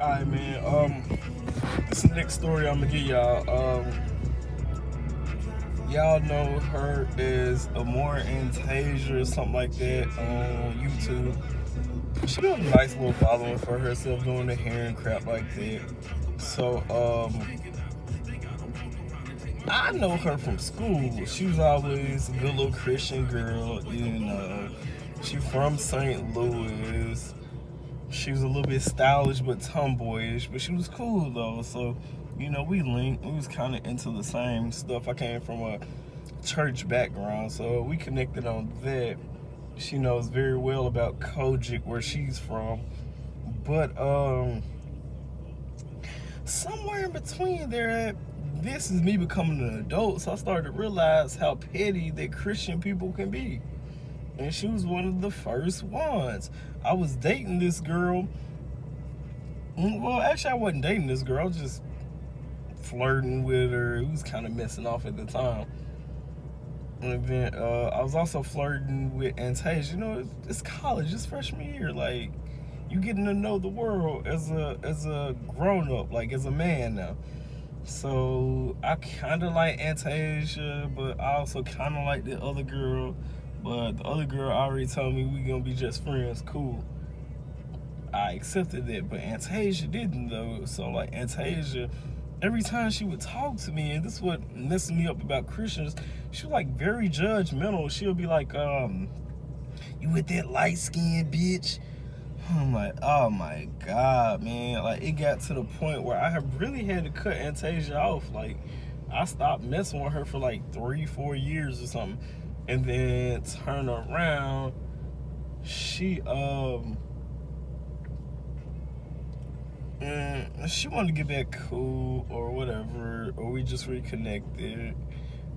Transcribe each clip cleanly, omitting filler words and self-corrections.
Alright, man. This is the next story I'm gonna give y'all. Y'all know her as Amorantasia or something like that on YouTube. She got a nice little following for herself doing the hair and crap like that. So, I know her from school. She was always a good little Christian girl, you know. She from St. Louis. She was a little bit stylish but tomboyish, but she was cool though. So, we linked. We was kind of into the same stuff. I came from a church background, so we connected on that. She knows very well about Kojic, where she's from. But somewhere in between there, this is me becoming an adult, so I started to realize how petty that Christian people can be. And she was one of the first ones. I was dating this girl. Well, actually, I wasn't dating this girl. I was just flirting with her. It was kind of messing off at the time. And then I was also flirting with Antasia. It's college. It's freshman year. Like, you getting to know the world as a grown up, like as a man now. So I kind of like Antasia, but I also kind of like the other girl. But the other girl already told me we gonna be just friends. Cool. I accepted that, but Antasia didn't though. So like Antasia, every time she would talk to me, and this is what messed me up about Christians, she was like very judgmental. She'll be like, you with that light skinned bitch? I'm like, oh my God, man. Like, it got to the point where I have really had to cut Antasia off. Like, I stopped messing with her for like 3-4 years or something. And then turn around, she wanted to get back cool or whatever, or we just reconnected.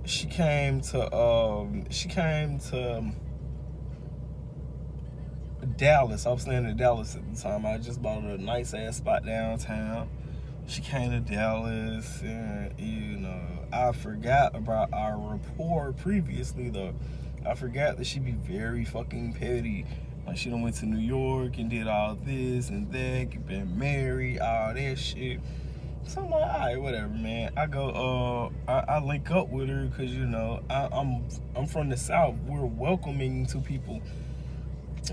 She came to Dallas. I was staying in Dallas at the time. I just bought a nice ass spot downtown. She came to Dallas, and I forgot about our rapport previously though. I forgot that she'd be very fucking petty. Like, she done went to New York and did all this and that, been married, all that shit. So I'm like, alright, whatever, man. I go, I link up with her because I'm from the South. We're welcoming to people.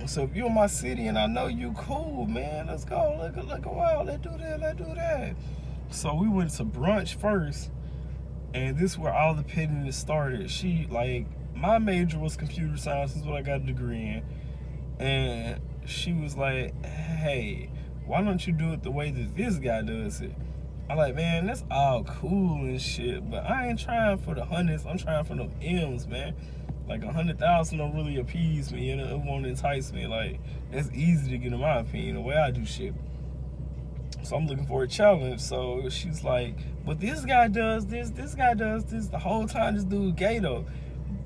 So if you're in my city and I know you cool, man, let's go. Look around. Let's do that. So we went to brunch first, and this is where all the pettiness started. My major was computer science. This is what I got a degree in. And she was like, hey, why don't you do it the way that this guy does it? I'm like, man, that's all cool and shit, but I ain't trying for the hundreds. I'm trying for them M's, man. Like 100,000 don't really appease me, and it won't entice me. Like, that's easy to get in my opinion, the way I do shit. So I'm looking for a challenge. So she's like, but this guy does this guy does this. The whole time this dude gay though.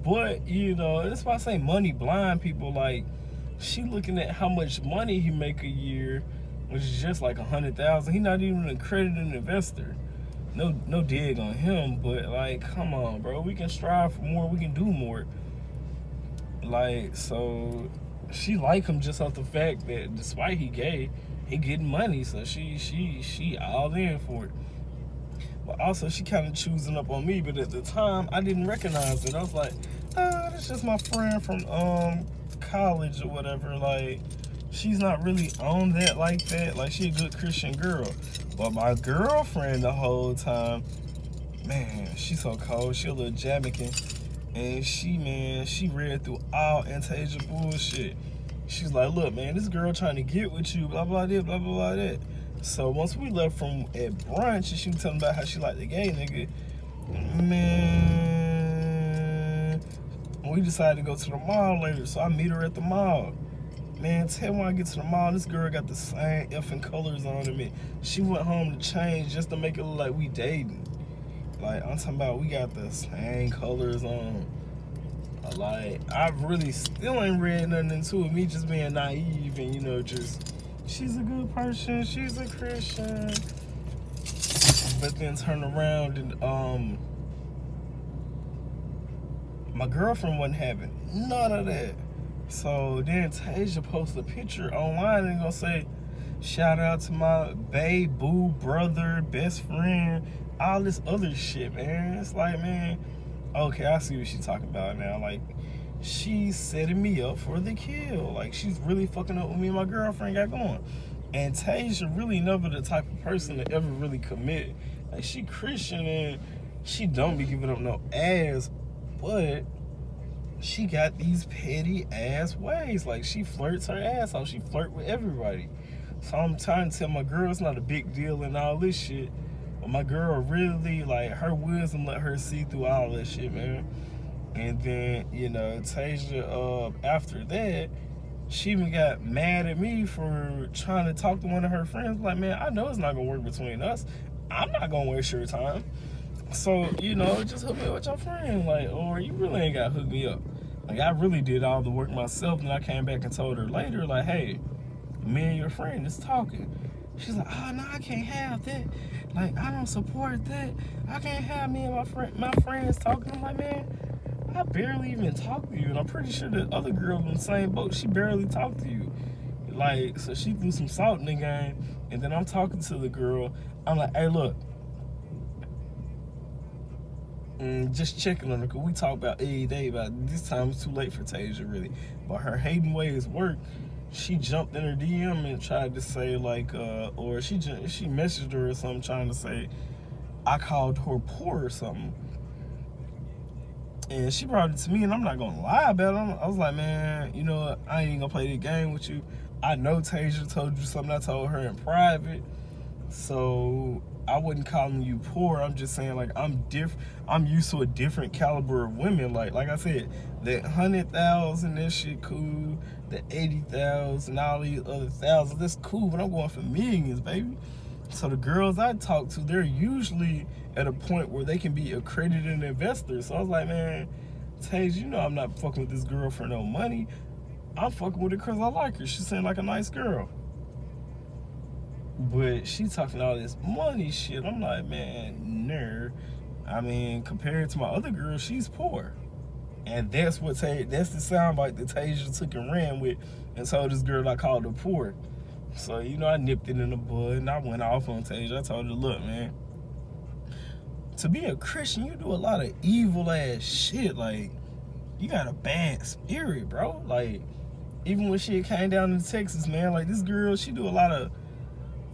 But that's why I say money blind people. Like, she looking at how much money he make a year, which is just like 100,000. He not even an accredited investor. No dig on him, but like, come on, bro. We can strive for more. We can do more. Like, so she like him just off the fact that despite he gay, he getting money. So she all in for it. But also she kind of choosing up on me. But at the time, I didn't recognize it. I was like, that's just my friend from college or whatever. Like, she's not really on that like that. Like, she a good Christian girl. But my girlfriend the whole time, man, she's so cold. She a little Jamaican. And she read through all Antasia bullshit. She's like, look, man, this girl trying to get with you, blah, blah, blah, blah, blah, that. So once we left from at brunch, and she was telling about how she liked the gay nigga, man, we decided to go to the mall later. So I meet her at the mall. Man, tell me when I get to the mall, this girl got the same effing colors on to me. She went home to change just to make it look like we dating. Like, I'm talking about we got the same colors on. Like, I really still ain't read nothing into it. Me just being naive and, just, she's a good person. She's a Christian. But then turn around and, my girlfriend wasn't having none of that. So then Tasia posted a picture online and gonna say, Shout out to my babe, boo, brother, best friend, all this other shit, man. It's like, man, okay, I see what she's talking about now. Like, she's setting me up for the kill. Like, she's really fucking up with me and my girlfriend got going. And Tasia really never the type of person to ever really commit. Like, she Christian and she don't be giving up no ass, but she got these petty ass ways. Like, she flirts her ass off. She flirt with everybody. So I'm trying to tell my girl it's not a big deal and all this shit. But my girl really, like, her wisdom let her see through all that shit, man. And then, you know, Tasia, after that, she even got mad at me for trying to talk to one of her friends. Like, man, I know it's not gonna work between us. I'm not gonna waste your time. So, you know, just hook me up with your friend. Like, or you really ain't gotta hook me up. Like, I really did all the work myself, and I came back and told her later, like, hey, me and your friend is talking. She's like, oh, no, I can't have that. Like, I don't support that. I can't have me and my friends talking. I'm like, man, I barely even talk to you. And I'm pretty sure the other girl in the same boat, she barely talked to you. Like, so she threw some salt in the game. And then I'm talking to the girl. I'm like, hey, look. Just checking on her, because we talk about every day about this time it's too late for Tasia, really. But her hating ways work. She jumped in her DM and tried to say, like, or she messaged her or something trying to say, I called her poor or something. And she brought it to me, and I'm not gonna lie about it. I was like, man, you know what? I ain't gonna play the game with you. I know Tasia told you something I told her in private. So I wasn't calling you poor. I'm just saying, like, I'm used to a different caliber of women. Like I said, that 100,000, that shit cool. The 80,000, all these other thousands, that's cool. But I'm going for millions, baby. So the girls I talk to, they're usually at a point where they can be accredited investors. So I was like, man, Tasia, you know I'm not fucking with this girl for no money. I'm fucking with her because I like her. She seemed like a nice girl. But she talking all this money shit. I'm like, man, nerd. I mean, compared to my other girl, she's poor. And that's the soundbite that Tasia took and ran with and told this girl I called her poor. So, you know, I nipped it in the bud and I went off on Tasia. I told her, look, man, to be a Christian, you do a lot of evil ass shit. Like, you got a bad spirit, bro. Like, even when she came down to Texas, man, like, this girl, she do a lot of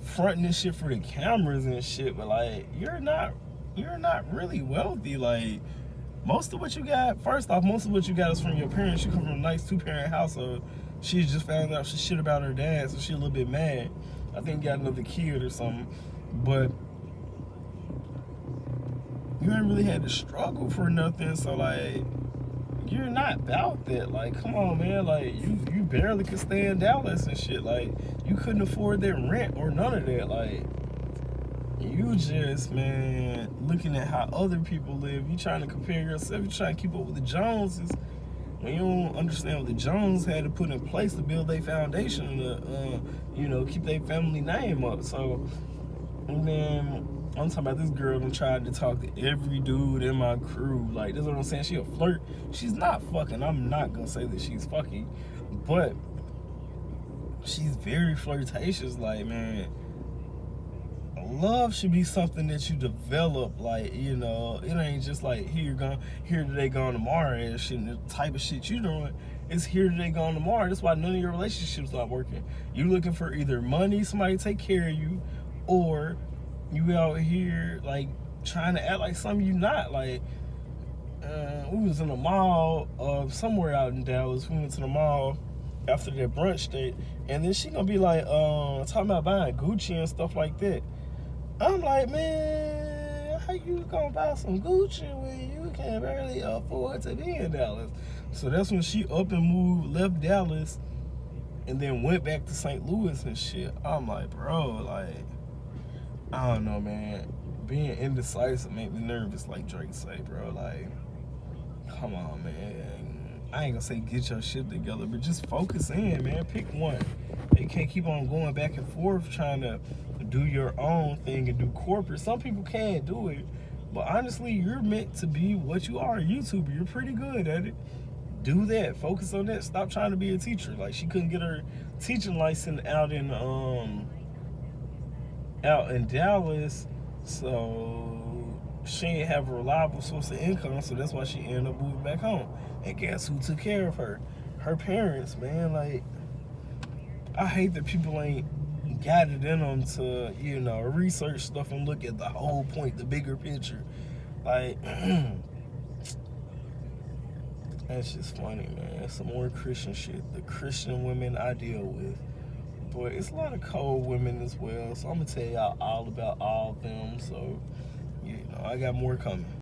fronting this shit for the cameras and shit, but like, you're not really wealthy. Like, most of what you got is from your parents. You come from a nice 2-parent household. She just found out some shit about her dad, so she a little bit mad. I think got another kid or something, but you ain't really had to struggle for nothing. So like, you're not about that. Like, come on, man. Like, you barely could stay in Dallas and shit. Like, you couldn't afford that rent or none of that. Like, you just, man, looking at how other people live. You trying to compare yourself. You trying to keep up with the Joneses. When you don't understand what the Jones had to put in place to build their foundation to, you know, keep their family name up. So, and then I'm talking about this girl and tried to talk to every dude in my crew. Like, that's what I'm saying. She a flirt. She's not fucking. I'm not gonna say that she's fucking, but she's very flirtatious. Like, man, love should be something that you develop. Like, you know, it ain't just like here today, gone tomorrow and shit. And the type of shit you doing is here today, gone tomorrow. That's why none of your relationships not working. You looking for either money, somebody to take care of you, or you out here like trying to act like something you not. Like, we was in a mall somewhere out in Dallas. We went to the mall after that brunch date, and then she gonna be like talking about buying Gucci and stuff like that. I'm like, man, how you gonna buy some Gucci when you can barely afford to be in Dallas? So that's when she up and moved, left Dallas, and then went back to St. Louis and shit. I'm like, bro, like, I don't know, man. Being indecisive make me nervous, like Drake say, bro. Like, come on, man. I ain't gonna say get your shit together, but just focus in, man. Pick one. You can't keep on going back and forth trying to do your own thing and do corporate. Some people can't do it, but honestly, you're meant to be what you are, a YouTuber. You're pretty good at it. Do that. Focus on that. Stop trying to be a teacher. Like, she couldn't get her teaching license out in out in Dallas, so she didn't have a reliable source of income, so that's why she ended up moving back home. And guess who took care of her? Her parents, man. Like, I hate that people ain't got it in them to, research stuff and look at the whole point, the bigger picture. Like, that's just funny, man. Some more Christian shit. The Christian women I deal with. But it's a lot of cold women as well. So I'm going to tell y'all all about all of them. So, I got more coming.